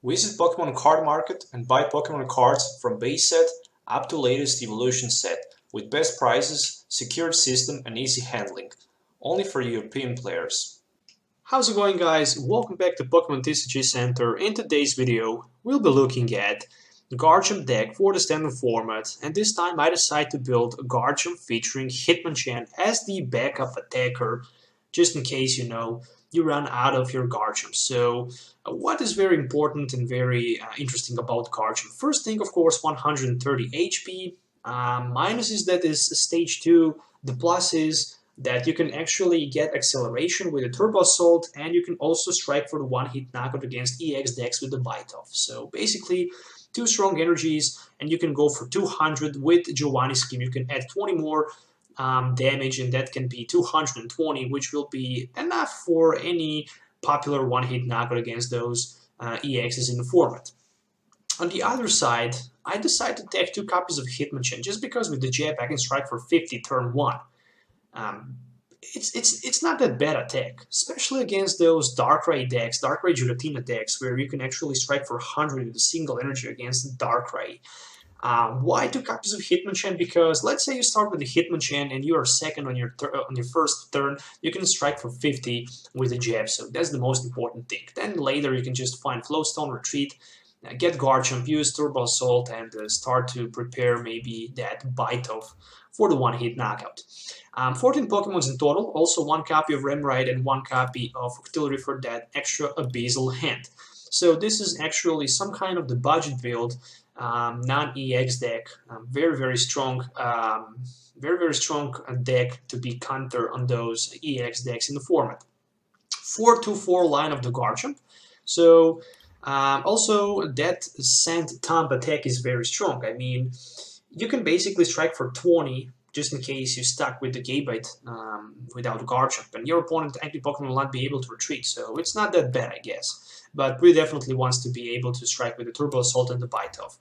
Visit Pokemon Card Market and buy Pokemon cards from base set up to latest evolution set with best prices, secured system and easy handling. Only for European players. How's it going, guys? Welcome back to Pokemon TCG Center. In today's video, we'll be looking at Garchomp deck for the standard format, and this time I decided to build a Garchomp featuring Hitmonchan as the backup attacker, just in case you run out of your Garchomp. So what is very important and very interesting about Garchomp? First thing, of course, 130 HP. Minus is that is stage 2. The plus is that you can actually get acceleration with a Turbo Assault, and you can also strike for the one-hit knockout against EX decks with the Bite Off. So basically, 2 strong energies, and you can go for 200 with Giovanni scheme. You can add 20 more damage, and that can be 220, which will be enough for any popular one-hit knockout against those EXs in the format. On the other side, I decided to take 2 copies of Hitmonchan, just because with the jab I can strike for 50 turn 1. It's not that bad attack, especially against those Darkrai decks, Darkrai Giratina decks, where you can actually strike for 100 with a single energy against Darkrai. Why 2 copies of Hitmonchan? Because let's say you start with the Hitmonchan and you are second on your first turn, you can strike for 50 with the jab, so that's the most important thing. Then later you can just find Float Stone, retreat, get Garchomp, use Turbo Assault, and start to prepare maybe that Bite Off for the one-hit knockout. 14 Pokemons in total, also 1 copy of Remoraid and 1 copy of Octillery for that extra Abyssal hand. So this is actually some kind of the budget build, non-EX deck, very strong deck to be counter on those EX decks in the format. 4-4 line of the Garchomp. So also that Sand Thump attack is very strong. I mean, you can basically strike for 20 just in case you stuck with the Gabite without Garchomp, and your opponent active Pokemon will not be able to retreat, so it's not that bad, I guess. But we definitely wants to be able to strike with the Turbo Assault and the Bite Off.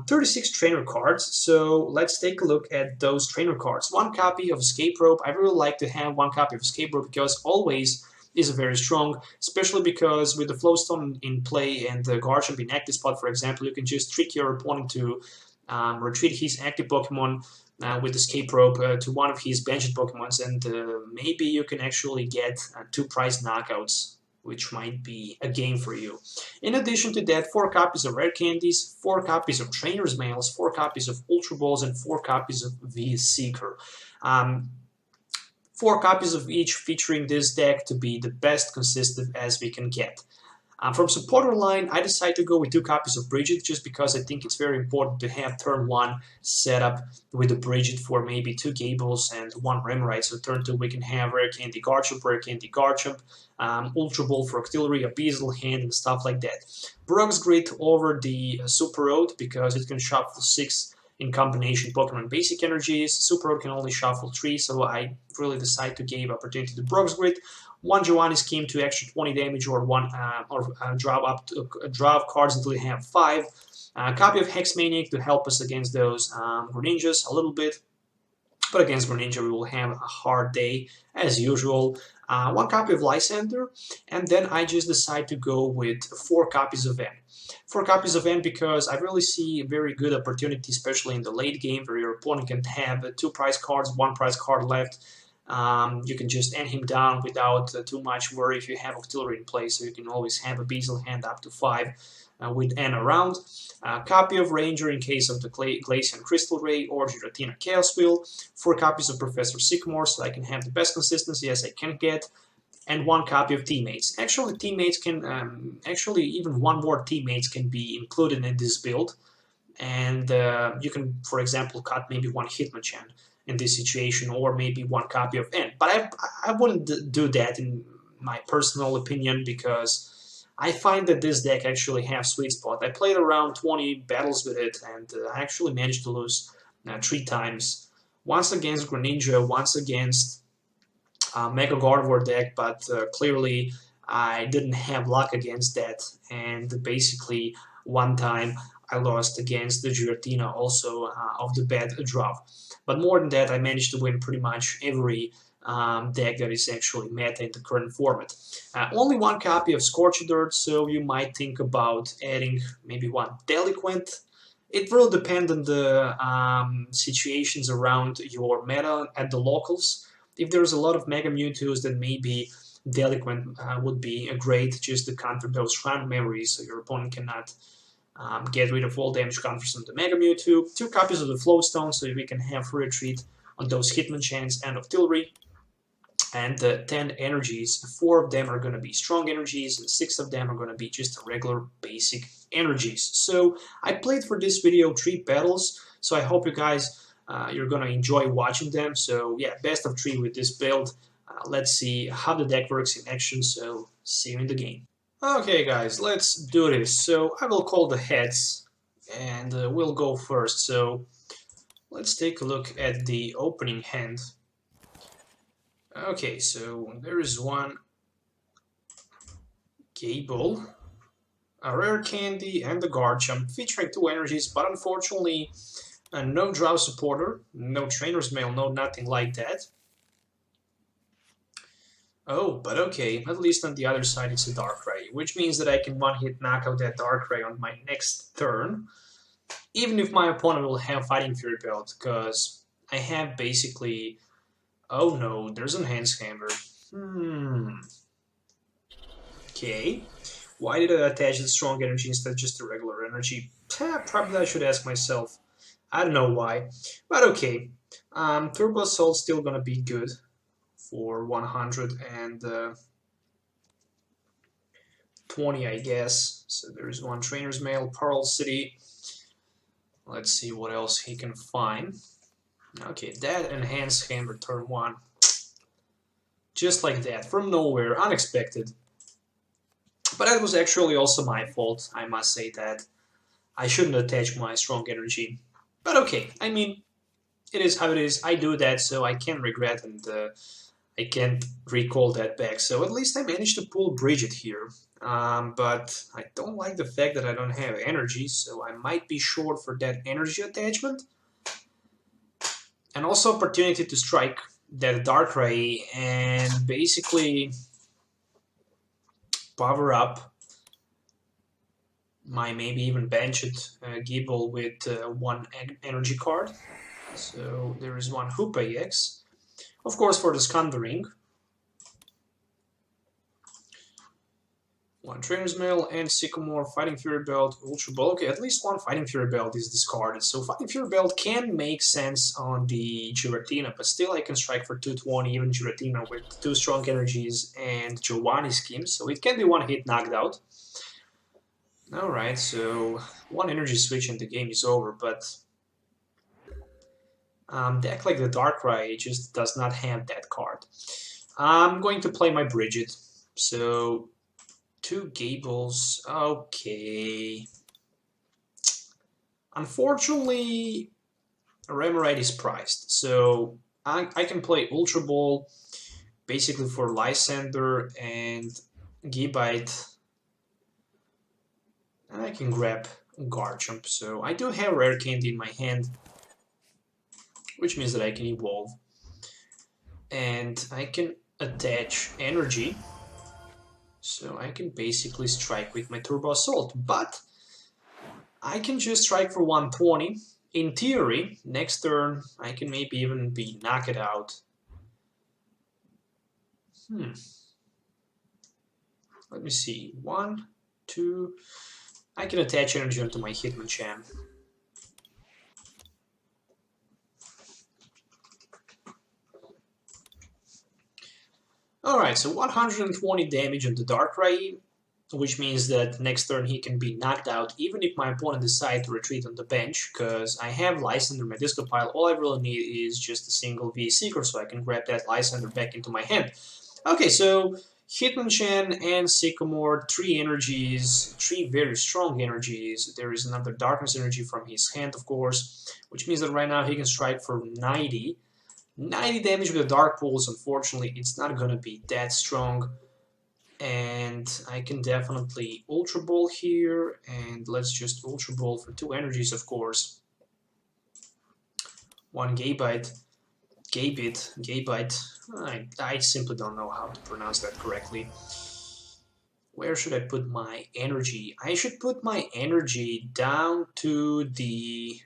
36 trainer cards, so let's take a look at those trainer cards. 1 copy of Escape Rope. I really like to have 1 copy of Escape Rope because always is very strong, especially because with the Float Stone in play and the Garchomp in active spot, for example, you can just trick your opponent to retreat his active Pokemon with Escape Rope to one of his benched Pokemons, and maybe you can actually get 2 prize knockouts, which might be a game for you. In addition to that, 4 copies of Rare Candies, 4 copies of Trainers Mails, 4 copies of Ultra Balls, and 4 copies of the Seeker. 4 copies of each featuring this deck to be the best consistent as we can get. From supporter line, I decided to go with 2 copies of Brigette just because I think it's very important to have turn 1 set up with the Brigette for maybe 2 Gables and 1 Remoraid. So turn 2 we can have Rare Candy Garchomp, Ultra Ball for Octillery, Abyssal hand, and stuff like that. Brug's Grit over the Super Road because it can shuffle 6 in combination Pokemon Basic Energies. Super Road can only shuffle 3, so I really decided to give opportunity to Brug's Grit. 1 Giovanni scheme to extra 20 damage, or draw cards until you have 5. Copy of Hex Maniac to help us against those Greninjas a little bit, but against Greninja we will have a hard day as usual. 1 copy of Lysandre, and then I just decide to go with 4 copies of N. 4 copies of N because I really see a very good opportunity, especially in the late game, where your opponent can have 2 prize cards, 1 prize card left. You can just end him down without too much worry if you have Octillery in place, so you can always have a Abyssal hand up to 5 with N around. Copy of Ranger in case of the Glacian Crystal Ray or Giratina Chaos Wheel. 4 copies of Professor Sycamore so I can have the best consistency as I can get. And 1 copy of Teammates. Actually, Teammates can, even 1 more Teammates can be included in this build. And you can, for example, cut maybe 1 Hitmonchan in this situation, or maybe 1 copy of N. But I wouldn't do that in my personal opinion, because I find that this deck actually has sweet spot. I played around 20 battles with it, and I actually managed to lose 3 times. Once against Greninja, once against Mega Gardevoir deck, but clearly I didn't have luck against that, and basically 1 time I lost against the Giratina also of the bad draw. But more than that, I managed to win pretty much every deck that is actually meta in the current format. Only one copy of Scorched Earth, so you might think about adding maybe one Delinquent. It will depend on the situations around your meta at the locals. If there's a lot of Mega Mewtwo's, then maybe Delinquent would be a great just to counter those Shrine Memories, so your opponent cannot get rid of all damage counters on the Mega Mewtwo. 2 copies of the Float Stone, so we can have free retreat on those Hitmonchans and Octillery. And 10 energies, 4 of them are going to be strong energies, and 6 of them are going to be just regular basic energies. So I played for this video 3 battles, so I hope you guys, you're going to enjoy watching them. So yeah, best of 3 with this build. Let's see how the deck works in action, so see you in the game. Okay guys, let's do this. So I will call the heads, and we'll go first. So let's take a look at the opening hand. Okay, so there is one Gible, a Rare Candy, and the Garchomp, featuring 2 energies, but unfortunately no draw supporter, no Trainers Mail, no nothing like that. Oh, but okay, at least on the other side it's a Darkrai, which means that I can one-hit knock out that Darkrai on my next turn, even if my opponent will have Fighting Fury Belt, because I have basically... Oh no, there's an Enhanced Hammer. Okay. Why did I attach the Strong Energy instead of just the regular energy? Probably I should ask myself. I don't know why. But okay. Turbo Assault's still gonna be good for 120, I guess. So there's one Trainer's Mail, Pearl City. Let's see what else he can find. Okay, that Enhanced Hammer turn 1. Just like that, from nowhere, unexpected. But that was actually also my fault, I must say that. I shouldn't attach my Strong Energy. But okay, I mean, it is how it is. I do that, so I can't regret, and I can't recall that back. So at least I managed to pull Brigette here. But I don't like the fact that I don't have energy, so I might be short for that energy attachment. And also opportunity to strike that Darkrai and basically power up my maybe even benched Gible with 1 energy card. So there is one Hoopa EX. Of course, for the Scundering, 1 Trainer's Mail and Sycamore, Fighting Fury Belt, Ultra Ball. Okay, at least 1 Fighting Fury Belt is discarded. So Fighting Fury Belt can make sense on the Giratina, but still I can strike for 220, even Giratina with 2 strong energies and Giovanni schemes. So it can be 1 hit knocked out. Alright, so 1 energy switch and the game is over, but deck like the Darkrai just does not have that card. I'm going to play my Brigette. So 2 Gables, okay. Unfortunately, Remoraid is priced, so I can play Ultra Ball basically for Lysandre and Gabite, and I can grab Garchomp. So I do have Rare Candy in my hand, which means that I can evolve, and I can attach energy. So I can basically strike with my Turbo Assault, but I can just strike for 120. In theory, next turn I can maybe even be knocked out. Let me see. 1, 2. I can attach energy onto my Hitmonchan. Alright, so 120 damage on the Darkrai, which means that next turn he can be knocked out even if my opponent decides to retreat on the bench, because I have Lysandre in my disco pile. All I really need is just a single V Seeker, so I can grab that Lysandre back into my hand. Okay, so Hitmonchan and Sycamore, 3 energies, 3 very strong energies. There is another Darkness energy from his hand, of course, which means that right now he can strike for 90 damage with the Dark Pulse. Unfortunately, it's not going to be that strong. And I can definitely Ultra Ball here. And let's just Ultra Ball for 2 energies, of course. 1 Gabite. Gabite. I simply don't know how to pronounce that correctly. Where should I put my energy? I should put my energy down to the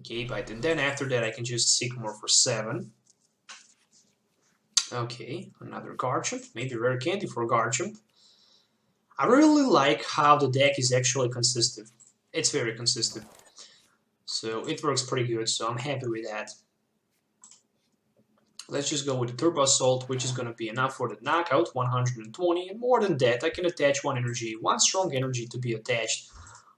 Gabite, and then after that I can just Sycamore for 7. Okay, another Garchomp, maybe Rare Candy for Garchomp. I really like how the deck is actually consistent. It's very consistent. So it works pretty good, so I'm happy with that. Let's just go with the Turbo Assault, which is going to be enough for the knockout, 120, and more than that, I can attach one strong energy to be attached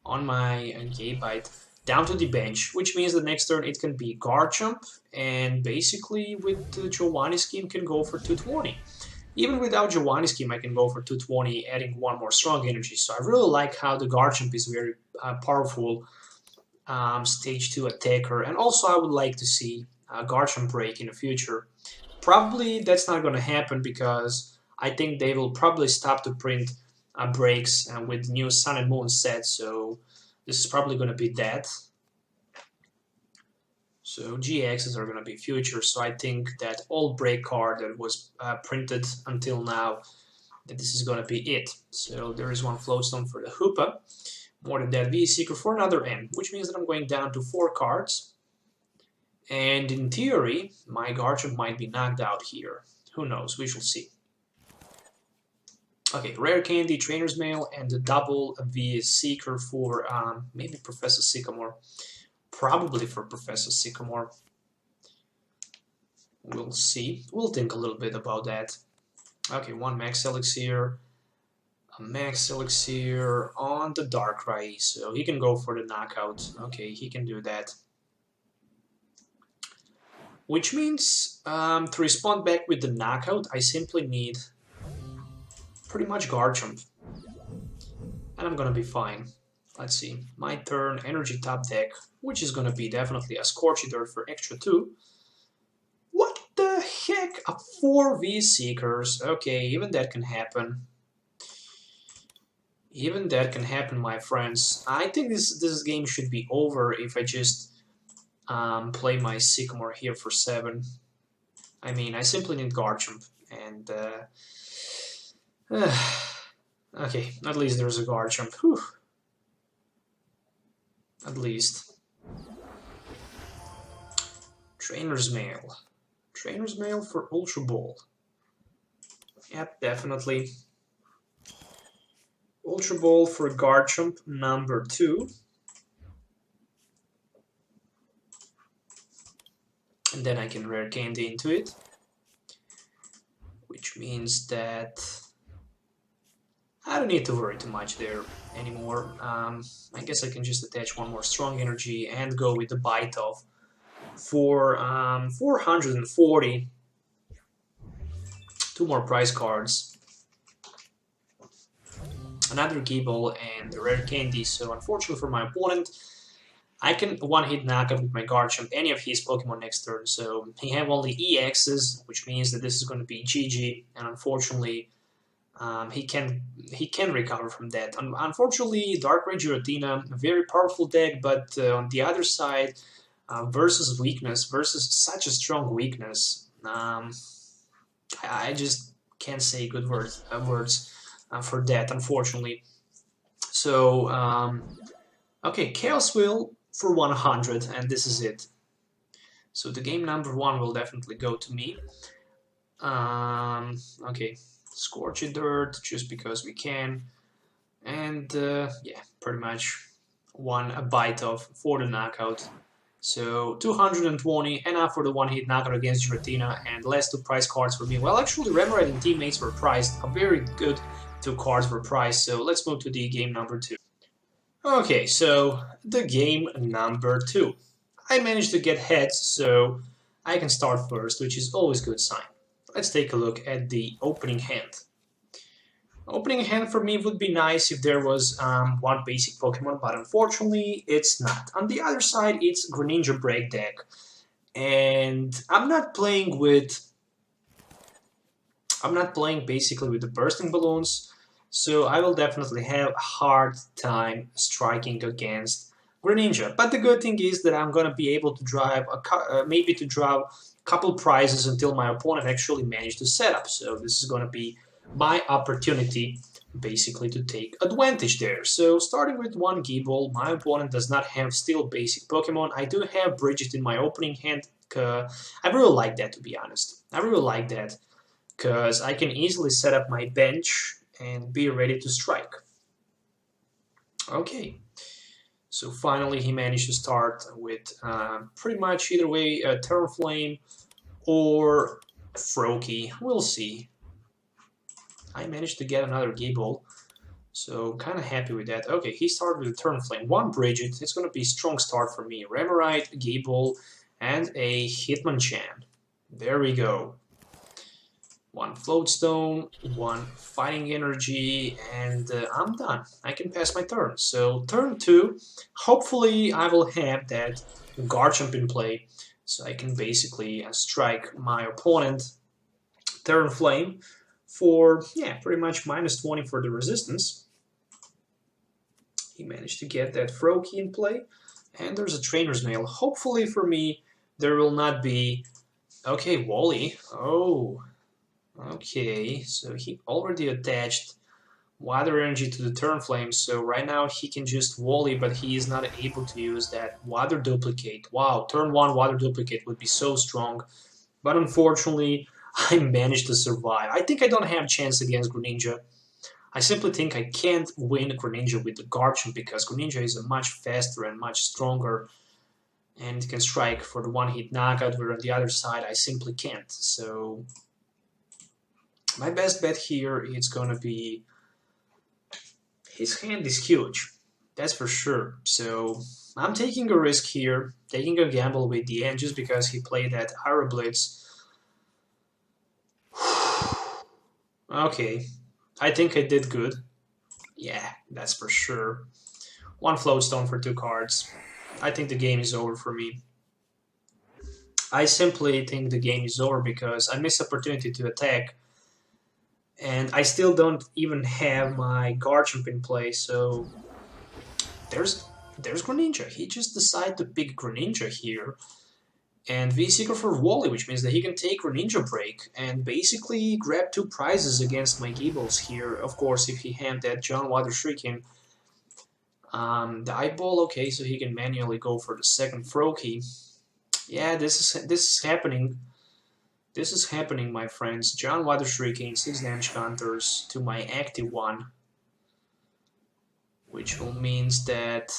on my Gabite down to the bench, which means the next turn it can be Garchomp, and basically with the Giovanni scheme can go for 220. Even without Giovanni scheme, I can go for 220, adding one more strong energy. So I really like how the Garchomp is very powerful stage 2 attacker, and also I would like to see Garchomp break in the future. Probably that's not going to happen because I think they will probably stop to print breaks with new Sun and Moon set, so this is probably going to be that. So GXs are going to be future, so I think that old break card that was printed until now, that this is going to be it. So there is one Float Stone for the Hoopa, more than that V-Seeker for another N, which means that I'm going down to 4 cards. And in theory, my Garchomp might be knocked out here. Who knows? We shall see. Okay, Rare Candy, Trainers Mail, and the double V-Seeker for maybe Professor Sycamore. Probably for Professor Sycamore. We'll see. We'll think a little bit about that. Okay, one Max Elixir. A Max Elixir on the Darkrai, so he can go for the knockout. Okay, he can do that. Which means, to respond back with the knockout, I simply need pretty much Garchomp. And I'm gonna be fine. Let's see. My turn, energy top deck, which is gonna be definitely a Scorched Earth for extra 2. What the heck? A 4 V-Seekers. Okay, even that can happen. Even that can happen, my friends. I think this game should be over if I just play my Sycamore here for 7. I mean, I simply need Garchomp, and okay, at least there's a Garchomp. Whew. At least. Trainers Mail. Trainers Mail for Ultra Ball. Yep, definitely. Ultra Ball for Garchomp number 2. And then I can Rare Candy into it. Which means that I don't need to worry too much there anymore. I guess I can just attach one more Strong Energy and go with the Bite Off for 440. 2 more prize cards. Another Gible and a Rare Candy, so unfortunately for my opponent, I can one-hit knockout with my Garchomp any of his Pokemon next turn, so he have only EXs, which means that this is going to be GG, and unfortunately he can recover from that. Unfortunately, Darkrai Giratina, a very powerful deck, but on the other side, versus weakness, versus such a strong weakness, I just can't say good words for that, unfortunately. So, okay, Chaos Wheel for 100, and this is it. So the game number 1 will definitely go to me. Okay, Scorched Earth, just because we can. And, yeah, pretty much a Bite Off for the knockout. So 220, enough for the one-hit knockout against Giratina, and last 2 prize cards for me. Well, actually, Remoraid and Teammates were priced. A very good 2 cards were priced, so let's move to the game number 2. Okay, so the game number 2. I managed to get heads, so I can start first, which is always a good sign. Let's take a look at the opening hand. Opening hand for me would be nice if there was one basic Pokemon, but unfortunately it's not. On the other side, it's Greninja break deck, and I'm not playing basically with the bursting balloons, so I will definitely have a hard time striking against Greninja. But the good thing is that I'm gonna be able to drive maybe to draw a couple prizes until my opponent actually managed to set up. So this is gonna be my opportunity basically to take advantage there. So starting with one Gible, my opponent does not have still basic Pokemon. I do have Brigette in my opening hand. I really like that, to be honest. I really like that because I can easily set up my bench and be ready to strike. Okay, so finally he managed to start with pretty much either way Terraflame or Froakie. We'll see. I managed to get another Gible, so kind of happy with that. Okay, he started with a Terraflame, one Brigette. It's going to be a strong start for me. Remoraid, Gible, and a Hitmonchan. There we go. One Float Stone, one Fighting Energy, and I'm done. I can pass my turn. So turn 2, hopefully I will have that Garchomp in play, so I can basically strike my opponent Terraflame for, yeah, pretty much -20 for the resistance. He managed to get that Froakie in play, and there's a Trainer's Mail. Hopefully for me, there will not be... Okay, Wally. Oh... Okay, so he already attached Water Energy to the Terraflame, so right now he can just Wally, but he is not able to use that Water Duplicate. Wow, turn 1 Water Duplicate would be so strong, but unfortunately I managed to survive. I think I don't have a chance against Greninja. I simply think I can't win Greninja with the Garchomp because Greninja is a much faster and much stronger and can strike for the one-hit knockout, where on the other side I simply can't. So my best bet here is gonna be... His hand is huge, that's for sure. So I'm taking a risk here, taking a gamble with the end just because he played that Aero Blitz. Okay, I think I did good. Yeah, that's for sure. One Float Stone for 2 cards. I think the game is over for me. I simply think the game is over because I missed opportunity to attack. And I still don't even have my Garchomp in play, so there's Greninja. He just decided to pick Greninja here. And V-Seeker for Wally, which means that he can take Greninja Break and basically grab 2 prizes against my Gibles here. Of course, if he had that John Water Shrieking. The Eyeball, okay, so he can manually go for the second Froakie. Yeah, this is happening. This is happening, my friends. John Water Shrieking, 6 damage counters to my active one. Which will means that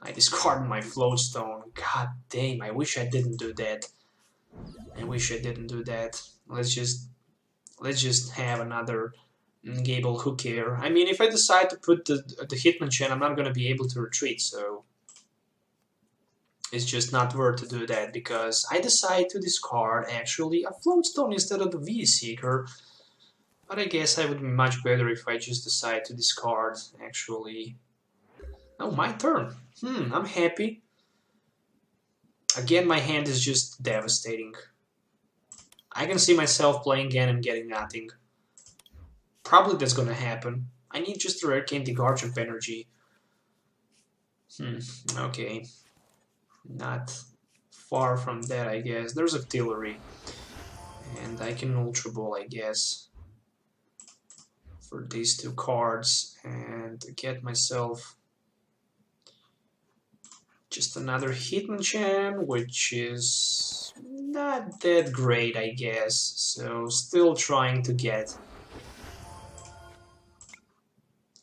I discard my Float Stone. God damn, I wish I didn't do that. I wish I didn't do that. Let's just have another Gible, who care. I mean, if I decide to put the Hitmonchan, I'm not gonna be able to retreat, so it's just not worth to do that, because I decide to discard actually a Float Stone instead of the V-Seeker. But I guess I would be much better if I just decide to discard actually. Oh, my turn. I'm happy. Again, my hand is just devastating. I can see myself playing again and getting nothing. Probably that's gonna happen. I need just a Rare Candy Garchomp energy. Okay. Not far from that, I guess. There's Octillery. And I can Ultra Ball, I guess, for these 2 cards and get myself just another Hitmonchan, which is not that great, I guess. So still trying to get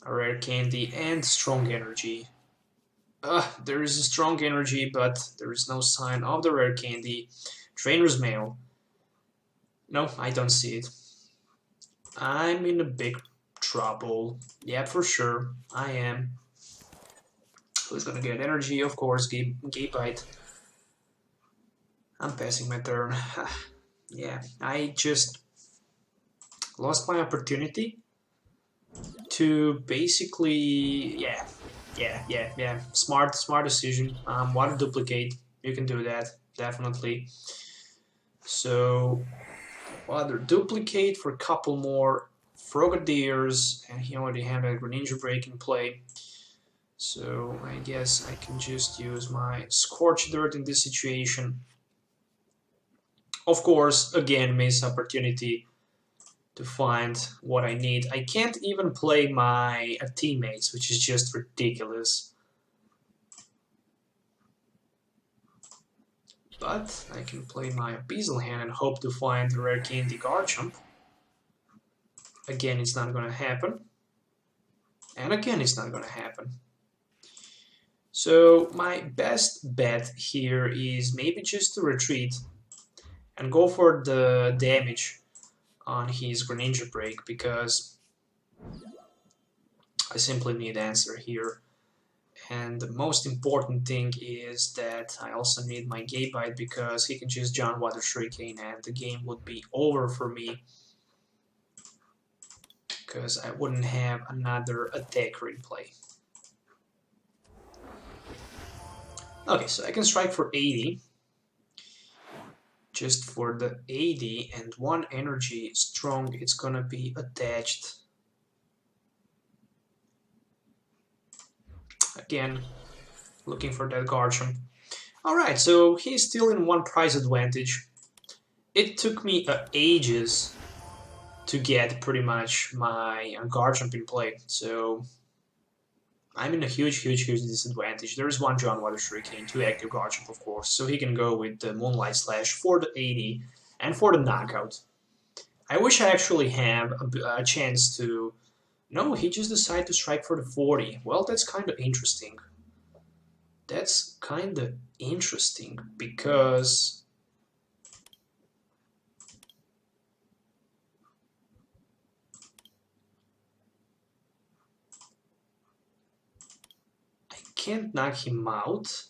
a Rare Candy and Strong Energy. There is a Strong Energy, but there is no sign of the Rare Candy. Trainer's Mail. No, I don't see it. I'm in a big trouble. Yeah, for sure, I am. Who's gonna get energy? Of course, Gabite. I'm passing my turn. Yeah, I just lost my opportunity to basically, yeah. Smart decision. Water Duplicate. You can do that, definitely. So, Water Duplicate for a couple more Frogadiers, and he already had a Greninja Break in play. So I guess I can just use my Scorched Earth in this situation. Of course, again, missed opportunity to find what I need. I can't even play my teammates, which is just ridiculous. But I can play my Abyssal Hand and hope to find the Rare Candy Garchomp. Again, it's not gonna happen. And again, it's not gonna happen. So my best bet here is maybe just to retreat and go for the damage on his Greninja break, because I simply need answer here. And the most important thing is that I also need my Gabite, because he can just John Water Shuriken and the game would be over for me, because I wouldn't have another attacker in play. Okay, so I can strike for 80. Just for the 80 and 1 energy strong, it's gonna be attached. Again, looking for that Garchomp. Alright, so he's still in 1 price advantage. It took me ages to get pretty much my Garchomp in play, so I'm in a huge disadvantage. There is 1 John Water Shuriken, 2 active Garchomp, of course, so he can go with the Moonlight Slash for the 80 and for the knockout. I wish I actually have a chance to... No, he just decided to strike for the 40. Well, that's kind of interesting. That's kind of interesting, because... can't knock him out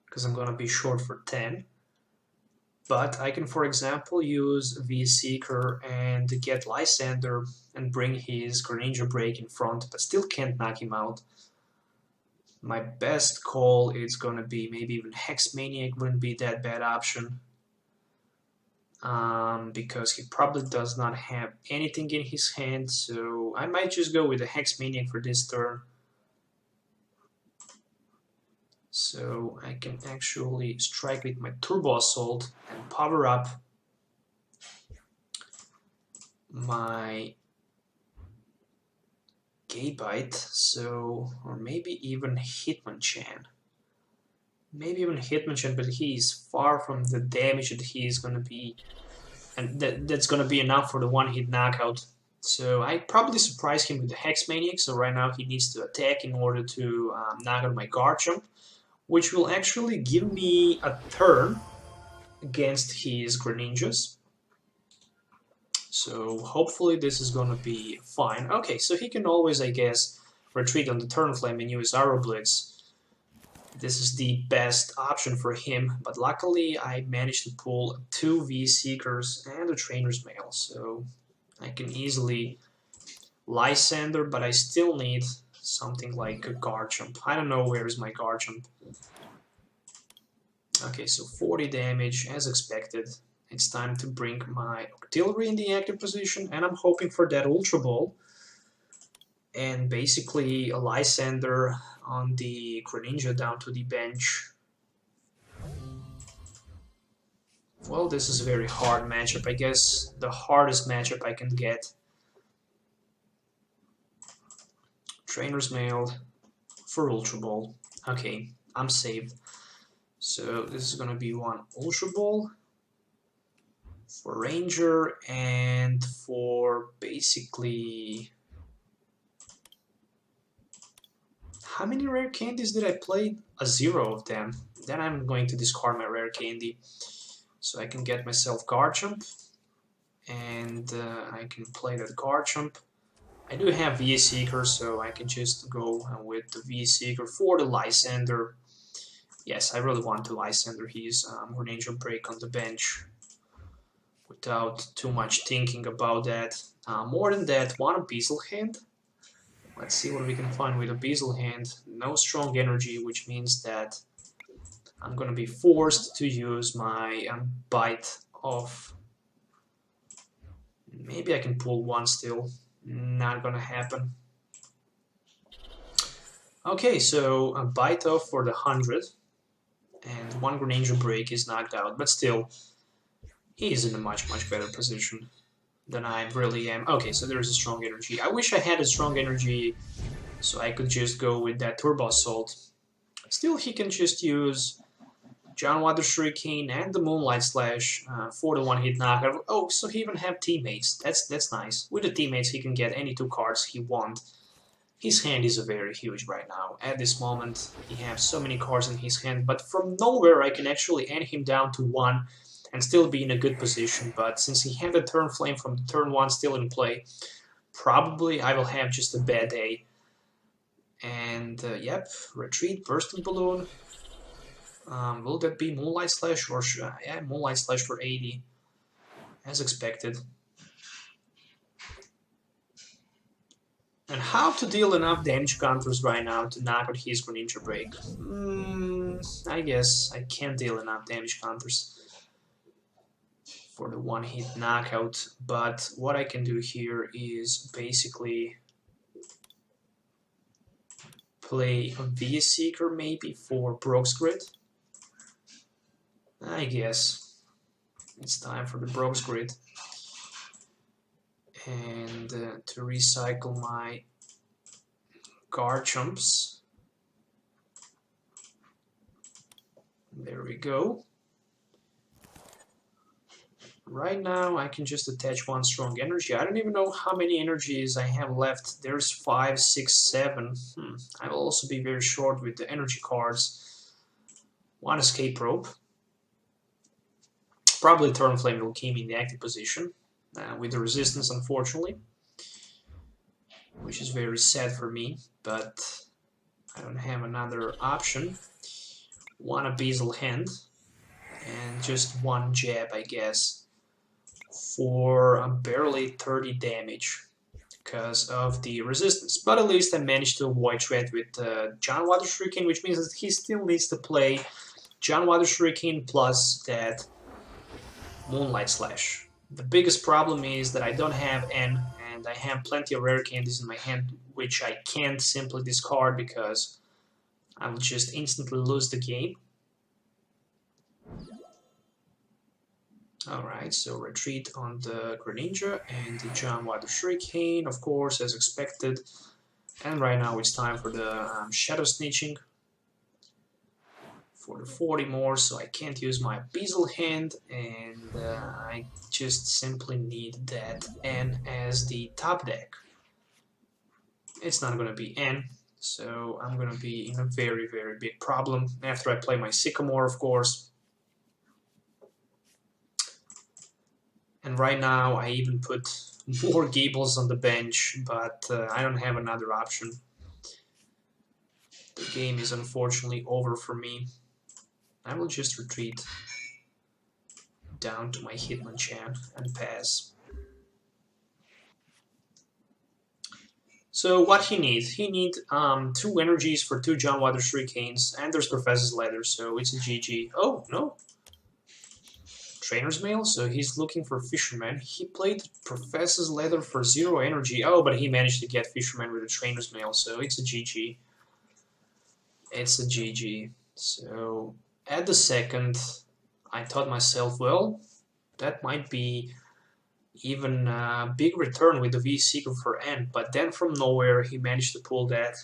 because I'm gonna be short for 10, but I can, for example, use Seeker and get Lysandre and bring his Greninja break in front, but still can't knock him out. My best call is gonna be maybe even Hex Maniac wouldn't be that bad option, because he probably does not have anything in his hand, so I might just go with the Hex Maniac for this turn. So I can actually strike with my Turbo Assault and power up my Gabite, so, or maybe even Hitmonchan. Maybe even Hitmonchan, but he is far from the damage that he is going to be, and that's going to be enough for the 1-hit knockout. So I probably surprise him with the Hex Maniac, so right now he needs to attack in order to knock out my Garchomp, which will actually give me a turn against his Greninjas. So hopefully this is gonna be fine. Okay, so he can always, I guess, retreat on the turn flame and use Arrow Blitz. This is the best option for him, but luckily I managed to pull 2 V-Seekers and a Trainer's Mail, so I can easily Lysandre, but I still need something like a Garchomp. I don't know where is my Garchomp. Okay, so 40 damage as expected. It's time to bring my Octillery in the active position, and I'm hoping for that Ultra Ball. And basically a Lysandre on the Greninja down to the bench. Well, this is a very hard matchup. I guess the hardest matchup I can get. Trainer's Mail for Ultra Ball. Okay, I'm saved. So this is gonna be 1 Ultra Ball for Ranger and for basically... How many Rare Candies did I play? 0 of them. Then I'm going to discard my Rare Candy. So I can get myself Garchomp. And I can play that Garchomp. I do have V-Seeker, so I can just go with the V-Seeker for the Lysandre. Yes, I really want to Lysandre his Greninja break on the bench without too much thinking about that. More than that, 1 Abyssal Hand. Let's see what we can find with Abyssal Hand. No Strong Energy, which means that I'm gonna be forced to use my Bite off. Maybe I can pull 1 still. Not gonna happen. Okay, so a bite off for the 100, and one Greninja break is knocked out, but still, he is in a much better position than I really am. Okay, so there is a Strong Energy. I wish I had a Strong Energy so I could just go with that Turbo Assault. Still, he can just use John Water Shuriken and the Moonlight Slash for the one-hit knockout. Oh, so he even have Teammates. That's nice. With the Teammates, he can get any 2 cards he wants. His hand is very huge right now. At this moment, he has so many cards in his hand, but from nowhere I can actually end him down to 1 and still be in a good position. But since he had the Turn Flame from the turn 1 still in play, probably I will have just a bad day. And yep, retreat, bursting balloon. Will that be Moonlight Slash or yeah, Moonlight Slash for 80, as expected. And how to deal enough damage counters right now to knock out his Greninja break? I guess I can't deal enough damage counters for the one-hit knockout, but what I can do here is basically play a V-Seeker maybe for Brock's Grid. I guess it's time for the Brock's Grid. And to recycle my Garchomps. There we go. Right now I can just attach 1 Strong Energy. I don't even know how many energies I have left. There's 5, 6, 7. I will also be very short with the energy cards. 1 Escape Rope. Probably Turn Flame will keep me in the active position. With the resistance, unfortunately, which is very sad for me, but I don't have another option. 1 Abyssal Hand and just 1 jab, I guess, for barely 30 damage because of the resistance. But at least I managed to avoid threat with John Water Shuriken, which means that he still needs to play John Water Shuriken plus that Moonlight Slash. The biggest problem is that I don't have N, and I have plenty of rare candies in my hand, which I can't simply discard because I will just instantly lose the game. Alright, so retreat on the Greninja and the John Water Shuriken, of course, as expected. And right now it's time for the Shadow Snitching. For the 40 more, so I can't use my Abyssal Hand, and I just simply need that N as the top deck. It's not going to be N, so I'm going to be in a very big problem after I play my Sycamore, of course. And right now I even put more Gibles on the bench, but I don't have another option. The game is unfortunately over for me. I will just retreat down to my Hitmonchan and pass. So what he needs? He needs 2 energies for 2 John Water Shurikens, and there's Professor's Leather, so it's a GG. Oh, no. Trainer's Mail, so he's looking for Fisherman. He played Professor's Leather for 0 energy. Oh, but he managed to get Fisherman with the Trainer's Mail, so it's a GG. It's a GG. So at the second, I thought myself, well, that might be even a big return with the V-Seeker for N, but then from nowhere he managed to pull that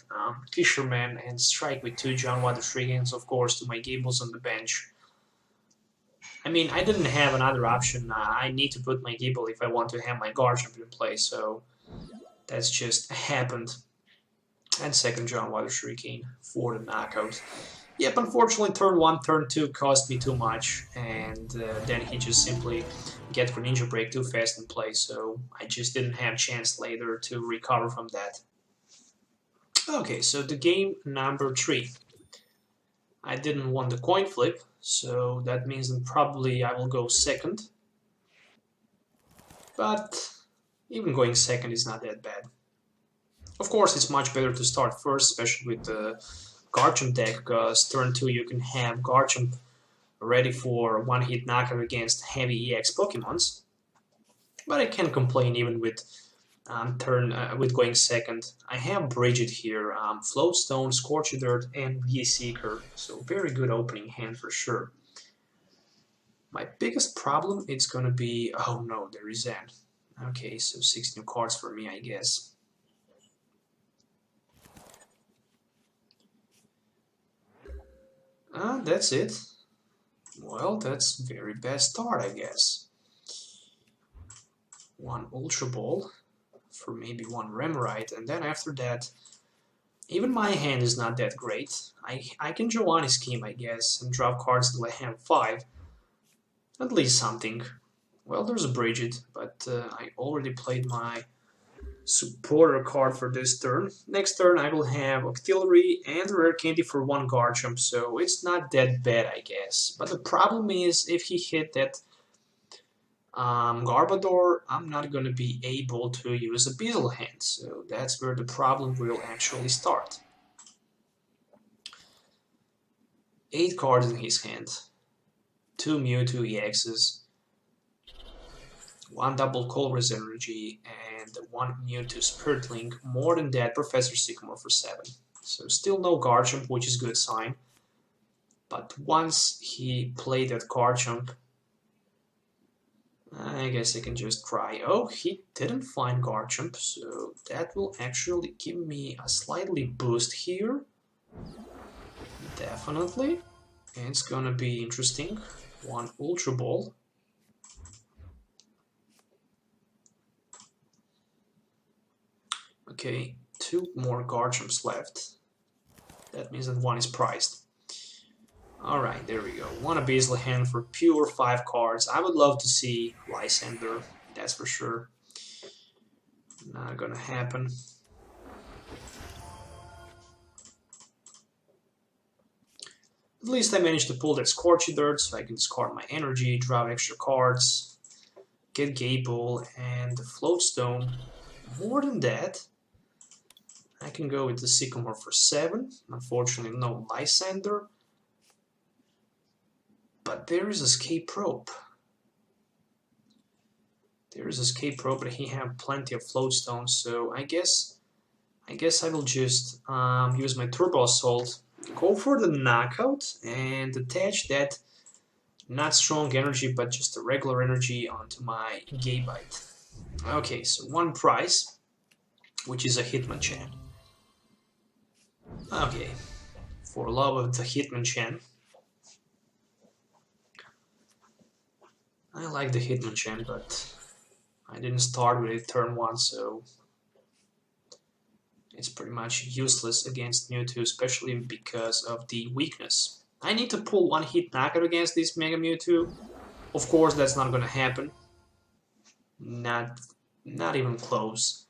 Fisherman and strike with 2 John Water Shurikens, of course, to my Gibles on the bench. I mean, I didn't have another option. I need to put my Gible if I want to have my Garchomp in play, so that's just happened. And second John Water Shuriken for the knockout. Yep, unfortunately turn 1, turn 2 cost me too much, and then he just simply get Greninja break too fast in play, so I just didn't have a chance later to recover from that. Okay, so the game number 3. I didn't want the coin flip, so that means that probably I will go second. But even going second is not that bad. Of course, it's much better to start first, especially with the Garchomp deck, because turn 2 you can have Garchomp ready for one-hit knockout against heavy EX Pokemons. But I can't complain even with turn with going second. I have Brigette here, Float Stone, Scorched Earth, and Seeker. So very good opening hand for sure. My biggest problem it's gonna be, oh no, there is N. Okay, so 6 new cards for me, I guess. That's it. Well, that's very bad start, I guess. 1 Ultra Ball for maybe 1 Remoraid, and then after that, even my hand is not that great. I can Giovanni scheme, I guess, and drop cards till I have 5. At least something. Well, there's a Brigette, but I already played my supporter card for this turn. Next turn I will have Octillery and Rare Candy for 1 Garchomp, so it's not that bad, I guess. But the problem is, if he hit that Garbodor, I'm not going to be able to use a Beazle hand, so that's where the problem will actually start. 8 cards in his hand, 2 Mewtwo EXs, 1 double Colress Energy, and 1 Mewtwo Spirit Link. More than that, Professor Sycamore for 7. So still no Garchomp, which is a good sign. But once he played that Garchomp, I guess I can just cry. Oh, he didn't find Garchomp, so that will actually give me a slightly boost here. Definitely. It's gonna be interesting. 1 Ultra Ball. Okay, 2 more Garchomps left. That means that 1 is prized. Alright, there we go. 1 Abyssal hand for pure 5 cards. I would love to see Lysandre, that's for sure. Not gonna happen. At least I managed to pull that Scorched Earth, so I can discard my energy, draw extra cards, get Gible and the Float Stone. More than that, I can go with the Sycamore for 7. Unfortunately, no Lysandre. But there is Escape Rope. There is Escape Rope, but he have plenty of Float Stones, so I guess I will just use my Turbo Assault, go for the knockout, and attach that not strong energy, but just a regular energy onto my Gabite. Okay, so 1 prize, which is a Hitmonchan. Okay, for love of the Hitmonchan. I like the Hitmonchan, but I didn't start with it turn 1, so it's pretty much useless against Mewtwo, especially because of the weakness. I need to pull 1 hit knockout against this Mega Mewtwo. Of course, that's not gonna happen. Not even close.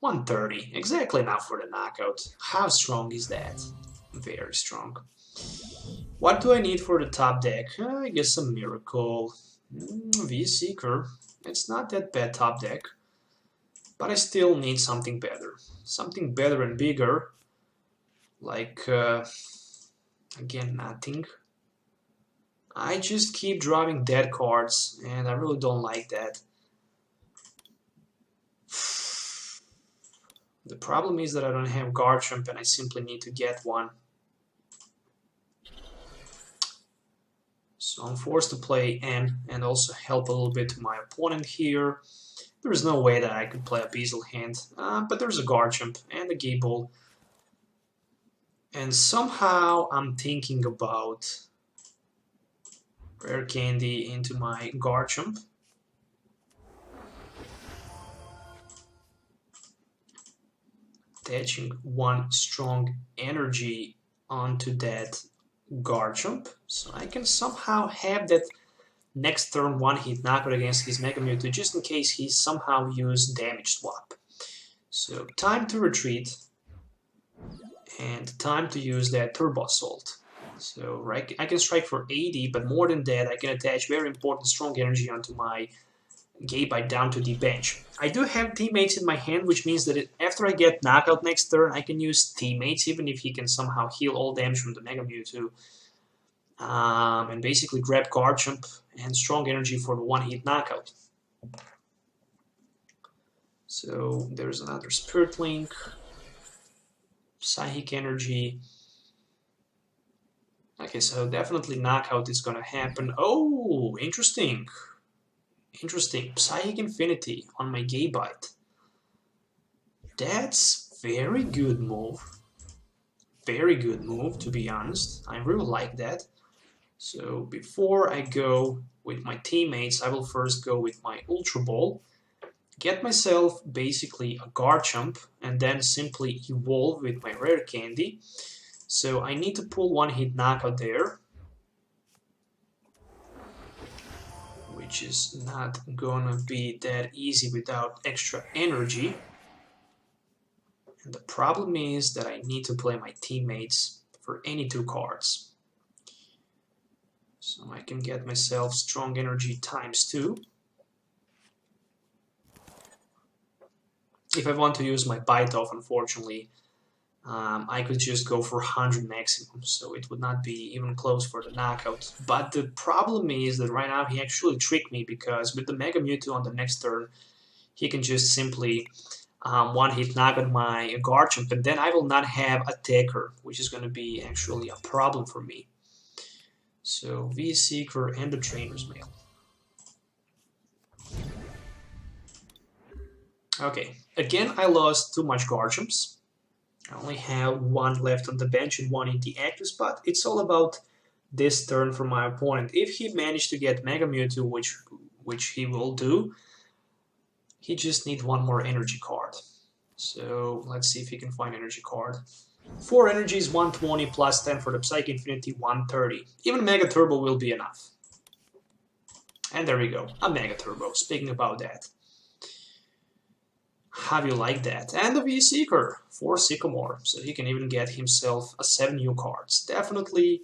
130, exactly enough for the knockout. How strong is that? Very strong. What do I need for the top deck? I guess a Miracle. Seeker. It's not that bad top deck, but I still need something better. Something better and bigger, like, again, nothing. I just keep drawing dead cards, and I really don't like that. The problem is that I don't have Garchomp, and I simply need to get one. So I'm forced to play N and also help a little bit to my opponent here. There is no way that I could play a Beazle hand, but there's a Garchomp and a Gible. And somehow I'm thinking about Rare Candy into my Garchomp. Attaching 1 strong energy onto that Garchomp, so I can somehow have that next turn 1 hit knockout against his Mega Mewtwo, just in case he somehow used damage swap. So time to retreat, and time to use that Turbo Assault. So right, I can strike for 80, but more than that, I can attach very important strong energy onto my Gabite down to the bench. I do have Teammates in my hand, which means that after I get knockout next turn, I can use Teammates, even if he can somehow heal all damage from the Mega Mewtwo. And basically grab Garchomp and strong energy for the 1 hit knockout. So there's another Spirit Link, Psychic Energy. Okay, so definitely knockout is gonna happen. Oh, interesting. Interesting. Psychic Infinity on my Gabite. That's very good move. Very good move, to be honest. I really like that. So before I go with my teammates, I will first go with my Ultra Ball, get myself basically a Garchomp, and then simply evolve with my Rare Candy. So I need to pull one hit knockout there, which is not gonna be that easy without extra energy. And the problem is that I need to play my teammates for any two cards. So I can get myself Strong Energy ×2. If I want to use my Bite Off, unfortunately, I could just go for 100 maximum, so it would not be even close for the knockout. But the problem is that right now he actually tricked me, because with the Mega Mewtwo on the next turn, he can just simply one-hit knock on my Garchomp, and then I will not have Attacker, which is going to be actually a problem for me. So V-Seeker and the Trainers Mail. Okay, again I lost too much Garchomps. I only have one left on the bench and one in the active spot. It's all about this turn for my opponent. If he managed to get Mega Mewtwo, which he will do, he just needs one more energy card. So let's see if he can find energy card. 4 energy is 120 plus 10 for the Psychic Infinity, 130. Even Mega Turbo will be enough. And there we go, a Mega Turbo. Speaking about that. How do you like that? And the V-Seeker for Sycamore, so he can even get himself a 7 new cards. Definitely,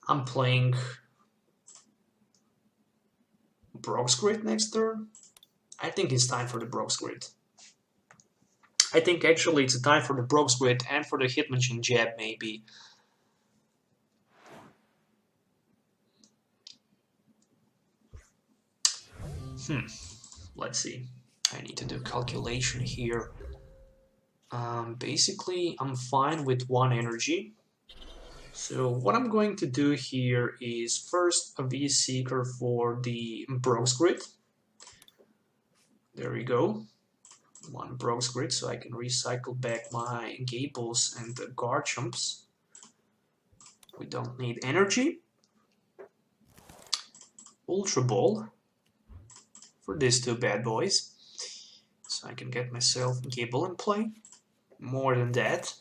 I'm playing Brock's Grid next turn. I think it's time for the Brock's Grid. I think actually it's a time for the Brock's Grid and for the Hitmonchan Jab, maybe. Let's see. I need to do calculation here. Basically, I'm fine with 1 energy. So what I'm going to do here is first a V-Seeker for the Brock's Grid. There we go. 1 Brock's Grid, so I can recycle back my Gables and the Garchomps. We don't need energy. Ultra Ball for these two bad boys. So I can get myself Gable in play. More than that.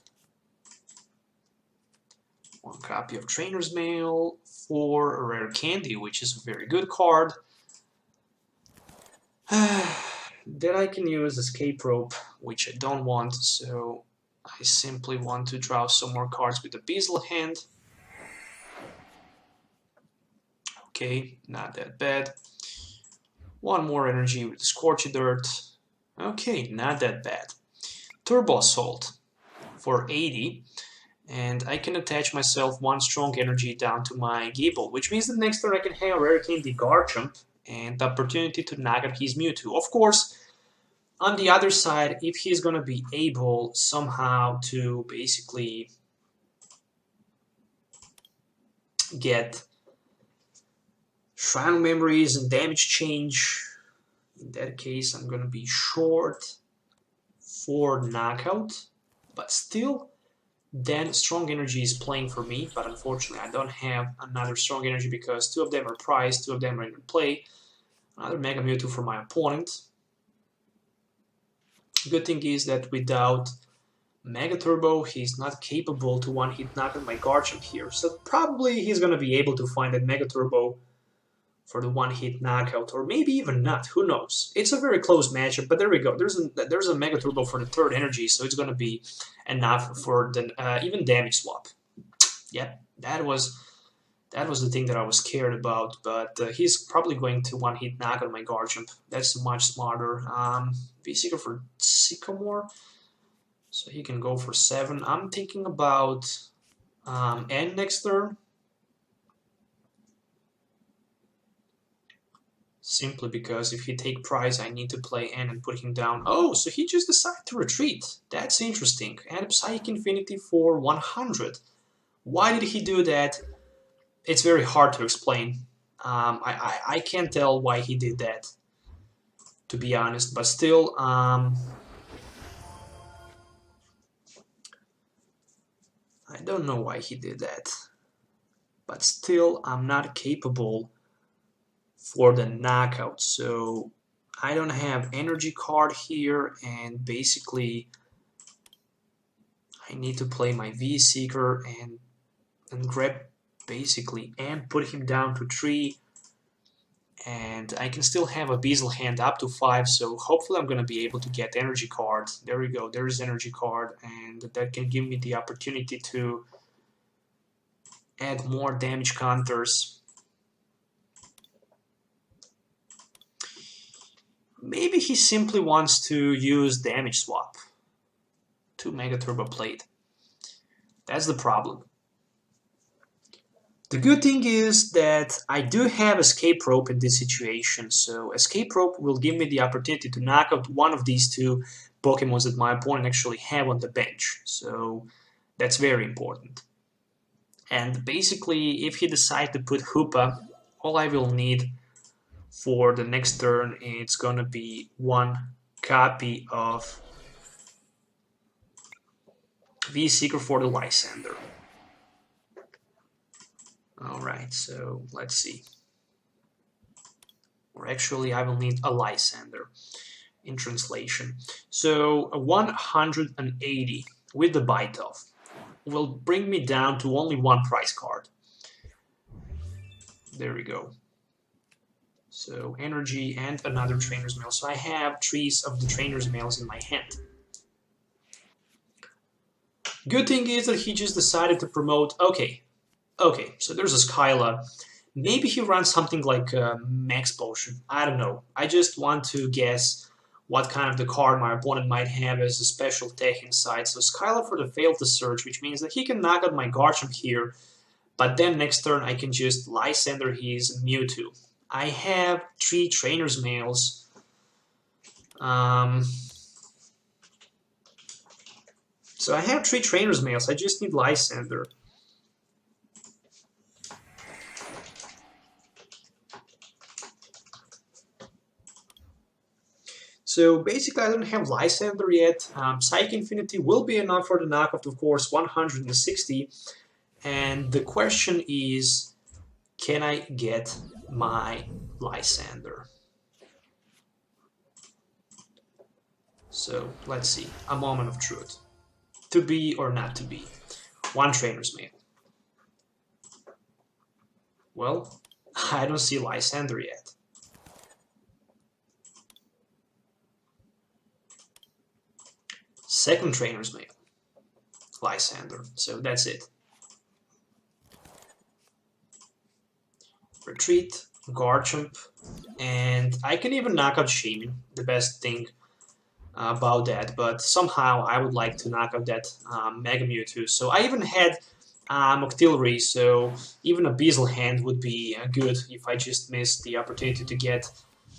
1 copy of Trainer's Mail for a Rare Candy, which is a very good card. Then I can use Escape Rope, which I don't want, so I simply want to draw some more cards with the Beazle hand. Okay, not that bad. 1 more energy with the Scorched Earth. Okay, not that bad. Turbo Assault for 80, and I can attach myself 1 Strong Energy down to my Gible, which means that next turn I can have a Rare Candy Garchomp and the opportunity to knock out his Mewtwo. Of course, on the other side, if he's gonna be able somehow to basically get Shrine of Memories and damage change, in that case I'm gonna be short for knockout, but still then Strong Energy is playing for me, but unfortunately I don't have another Strong Energy because 2 of them are prized, 2 of them are in play. Another Mega Mewtwo for my opponent. Good thing is that without Mega Turbo, he's not capable to one-hit knock out my Garchomp here, so probably he's gonna be able to find that Mega Turbo for the one-hit knockout, or maybe even not, who knows. It's a very close matchup, but there we go. There's a Mega Turbo for the 3rd energy, so it's going to be enough for the even damage swap. Yep, that was the thing that I was scared about, but he's probably going to one-hit knock out my Garchomp. That's much smarter. V-Seeker for Sycamore, so he can go for 7. I'm thinking about end next turn. Simply because if he take prize, I need to play N and put him down. Oh, so he just decided to retreat. That's interesting. And Psychic Infinity for 100. Why did he do that? It's very hard to explain. I can't tell why he did that, to be honest. But still, I don't know why he did that. But still, I'm not capable for the knockout, so I don't have energy card here, and basically I need to play my V-Seeker and grab basically and put him down to 3, and I can still have a Beazle hand up to 5, so hopefully I'm gonna be able to get energy card. There we go, there is energy card, and that can give me the opportunity to add more damage counters. Maybe he simply wants to use damage swap. 2 Mega Turbo Plate. That's the problem. The good thing is that I do have Escape Rope in this situation, so Escape Rope will give me the opportunity to knock out one of these 2 Pokemons that my opponent actually have on the bench, so that's very important. And basically, if he decides to put Hoopa, all I will need for the next turn, it's gonna be 1 copy of V-Seeker for the Lysandre. Alright, so let's see. Or actually, I will need a Lysandre in translation. So a 180 with the bite off will bring me down to only 1 prize card. There we go. So energy and another Trainer's Mail. So I have 3 of the Trainer's Mails in my hand. Good thing is that he just decided to promote. Okay, so there's a Skyla. Maybe he runs something like Max Potion. I don't know. I just want to guess what kind of the card my opponent might have as a special tech inside. So Skyla for the Fail to Search, which means that he can knock out my Garchomp here, but then next turn I can just Lysandre his Mewtwo. I have 3 Trainer's Mails. So I have 3 Trainer's Mails. I just need Lysandre. So basically I don't have Lysandre yet. Psychic Infinity will be enough for the knockout, of course, 160. And the question is, can I get my Lysandre? So let's see, a moment of truth. To be or not to be. 1 Trainer's Mail. Well, I don't see Lysandre yet. Second Trainer's Mail. Lysandre. So that's it. Retreat, Garchomp, and I can even knock out Shaymin, the best thing about that, but somehow I would like to knock out that Mega Mewtwo. So I even had Octillery, so even a Beazle hand would be good if I just missed the opportunity to get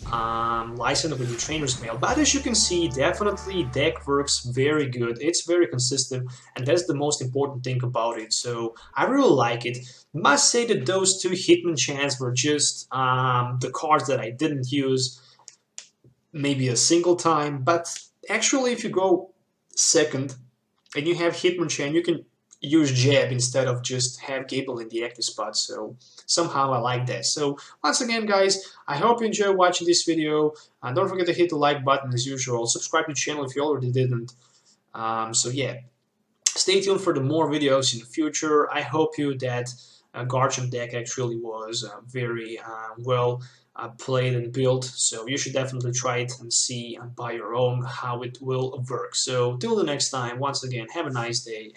Lysandre with the Trainer's Mail. But as you can see, definitely deck works very good. It's very consistent, and that's the most important thing about it. So I really like it. Must say that those 2 Hitmonchans were just the cards that I didn't use maybe a single time, but actually if you go second and you have Hitmonchan, you can use Jab instead of just have Gible in the active spot, so somehow I like that. So once again guys, I hope you enjoy watching this video, and don't forget to hit the like button as usual, subscribe to the channel if you already didn't. So yeah, stay tuned for the more videos in the future. I hope you that Garchomp deck actually was very well played and built, so you should definitely try it and see by your own how it will work. So till the next time, once again, have a nice day.